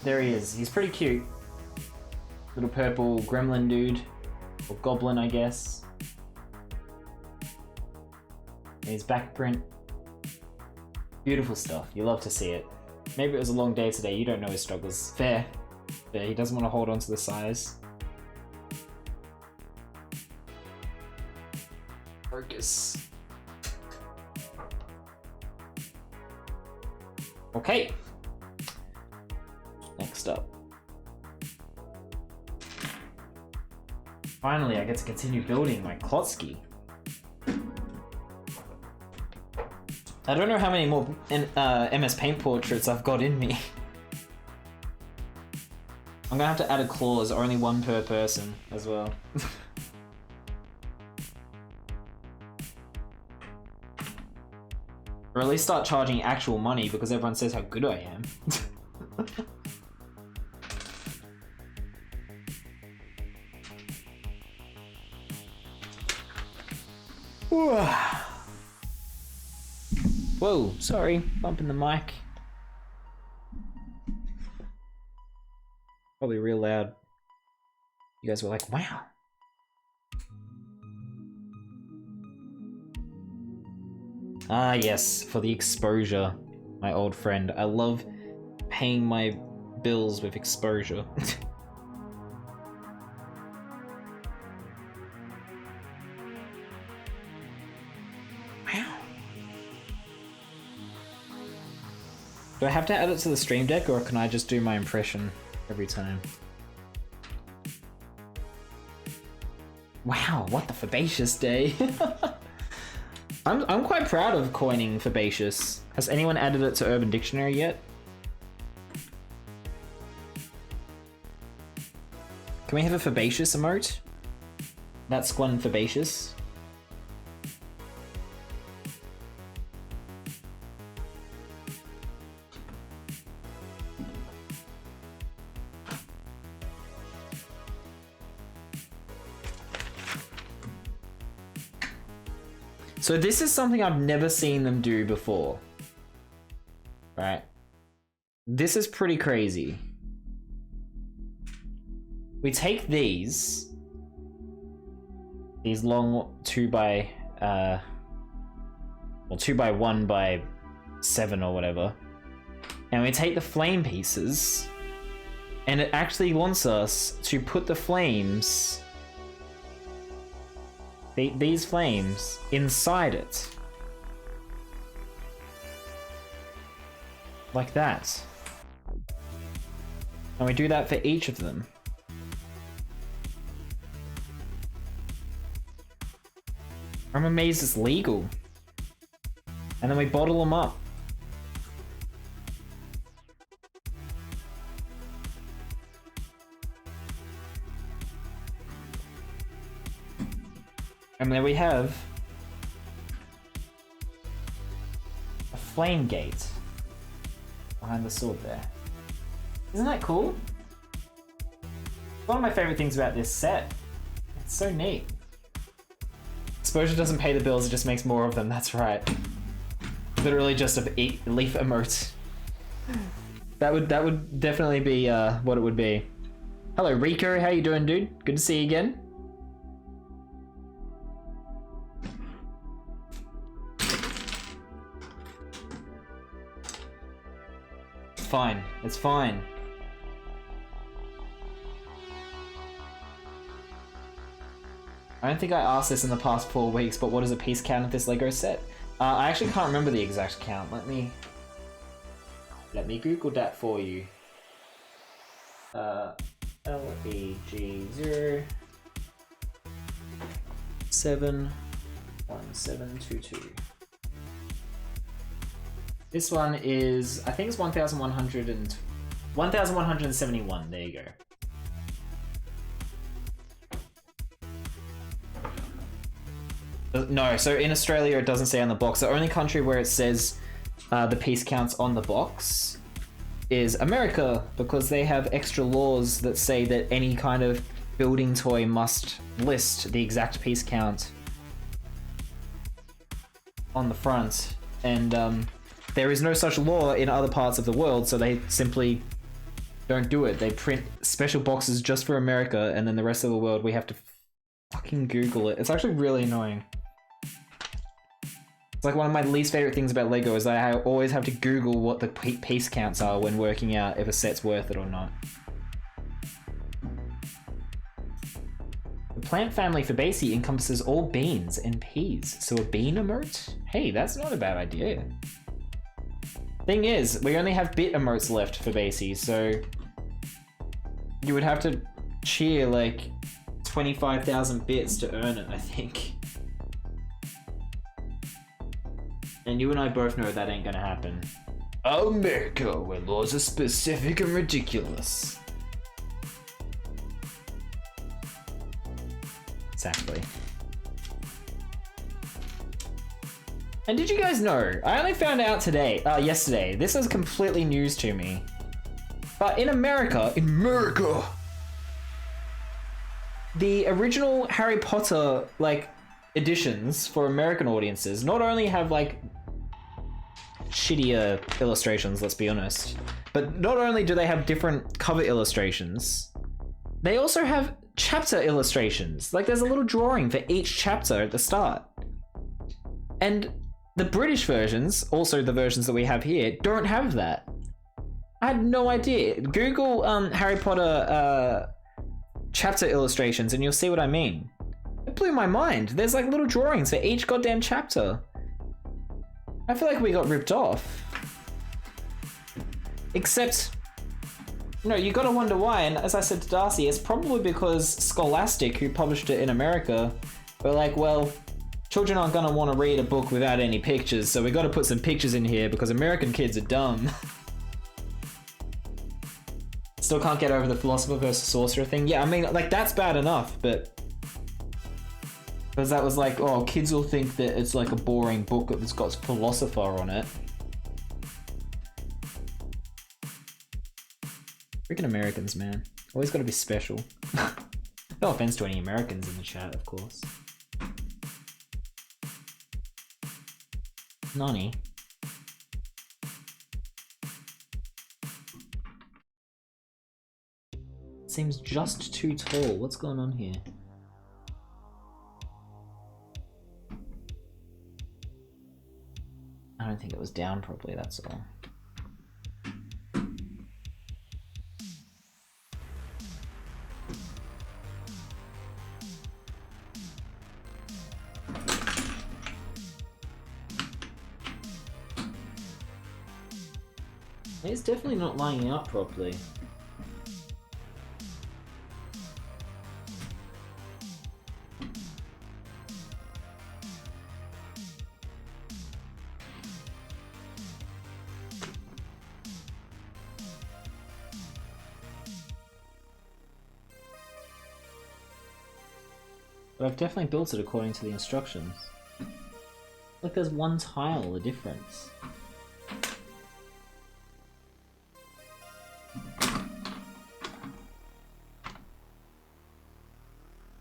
There he is. He's pretty cute. Little purple gremlin dude. Or goblin, I guess. His back print. Beautiful stuff. You love to see it. Maybe it was a long day today. You don't know his struggles. Fair. Fair. He doesn't want to hold on to the size. Focus. Okay. Next up. Finally, I get to continue building my Klotsky. I don't know how many more MS Paint portraits I've got in me. I'm gonna have to add a clause, only one per person as well. Or at least start charging actual money because everyone says how good I am. Whoa, sorry, bumping the mic. Probably real loud. You guys were like, wow. Ah yes, for the exposure, my old friend. I love paying my bills with exposure. Wow. Do I have to add it to the stream deck or can I just do my impression every time? Wow, what the Fabaceous day. I'm quite proud of coining Fabaceous. Has anyone added it to Urban Dictionary yet? Can we have a Fabaceous emote? That's one Fabaceous. So this is something I've never seen them do before. Right? This is pretty crazy. We take these long 2x, well 2x1x7 or whatever, and we take the flame pieces, and it actually wants us to put the flames, these flames, inside it. Like that. And we do that for each of them. I'm amazed it's legal. And then we bottle them up. And there we have a flame gate behind the sword there. Isn't that cool? One of my favorite things about this set. It's so neat. Exposure doesn't pay the bills, it just makes more of them, that's right. Literally just a leaf emote. That would definitely be what it would be. Hello Rico, how you doing, dude? Good to see you again. Fine, it's fine. I don't think I asked this in the past 4 weeks, but what is a piece count of this Lego set? I actually can't remember the exact count. Let me Google that for you. LEG 071722. This one is, I think it's 1171. There you go. No, so in Australia it doesn't say on the box. The only country where it says the piece counts on the box is America, because they have extra laws that say that any kind of building toy must list the exact piece count on the front. And there is no such law in other parts of the world, so they simply Don't do it. They print special boxes just for America, and then the rest of the world we have to fucking Google it. It's actually really annoying. It's like one of my least favorite things about Lego is that I always have to Google what the piece counts are when working out if a set's worth it or not. The plant family for Basie encompasses all beans and peas, so a bean emote? Hey, that's not a bad idea. Thing is, we only have bit emotes left for Basie, so you would have to cheer like 25,000 bits to earn it, I think. And you and I both know that ain't gonna happen. America, where laws are specific and ridiculous. Exactly. And did you guys know, I only found out yesterday, this is completely news to me, but in America, the original Harry Potter, like, editions for American audiences not only have, like, shittier illustrations, let's be honest, but not only do they have different cover illustrations, they also have chapter illustrations. Like, there's a little drawing for each chapter at the start. And the British versions, also the versions that we have here, don't have that. I had no idea. Google Harry Potter chapter illustrations and you'll see what I mean. It blew my mind. There's like little drawings for each goddamn chapter. I feel like we got ripped off. Except, you know, you gotta wonder why, and as I said to Darcy, it's probably because Scholastic, who published it in America, were like, well, children aren't gonna want to read a book without any pictures, so we gotta put some pictures in here because American kids are dumb. Still can't get over the philosopher versus sorcerer thing. Yeah, I mean, like, that's bad enough, but because that was like, oh, kids will think that it's like a boring book that's got philosopher on it. Freaking Americans, man. Always gotta be special. No offense to any Americans in the chat, of course. Nani? Seems just too tall. What's going on here? I don't think it was down properly, that's all. It's definitely not lining up properly. But I've definitely built it according to the instructions. Like there's one tile, a difference.